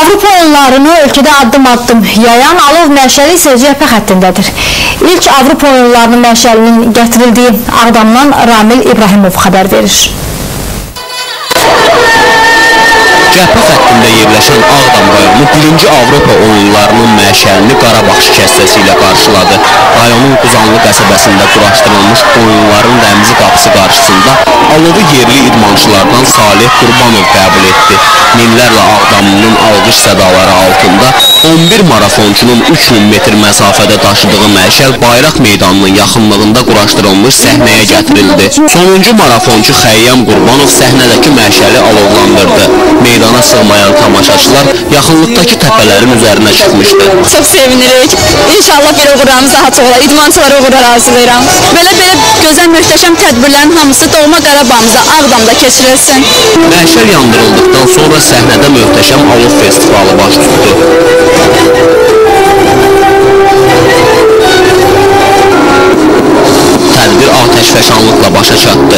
Avropa oyunlarını ölkədə addım-addım yayan alov məşəli isə cəbhə xəttindədir. İlk Avropa oyunlarının məşəlinin gətirildiyi Ağdamdan Ramil İbrahimov xəbər verir. Cəbhə xəttində yerləşən Ağdam rayonu 1-ci Avropa oyunlarının məşəlini Qarabağ şikəstəsi ilə qarşıladı. Rayonun Quzanlı qəsəbəsində quraşdırılmış oyunların rəmzi qapısı qarşısında alovu yerli idmançılardan Salih Qurbanov qəbul etdi. Minlərlə Ağdamlının alqış sədaları altında 11 marafonçunun 3000 metr məsafədə daşıdığı məşəl bayraq meydanının yaxınlığında quraşdırılmış səhnəyə gətirildi. Sonuncu marafonçu Xəyyam Qurbanov səhnədəki məşəli alovlandırdı. Meydana sığmayan tamaşaçılar yaxınlıqdakı təpələrin üzərinə çıxmışdı. Çox sevinirik. İnşallah belə uğurlarımız daha çox olar. İdmançılara uğurlar arzulayıram. Belə gözəl, möhtəşəm tədbirlərin hamısı doğma Qarabağımızda, Ağdamda keçirilsin. Məşəl yandırıldıqdan sonra səhnədə möhtəşəm alov festivalı baş tutdu. Tədbir atəşfəşanlıqla başa çatdı.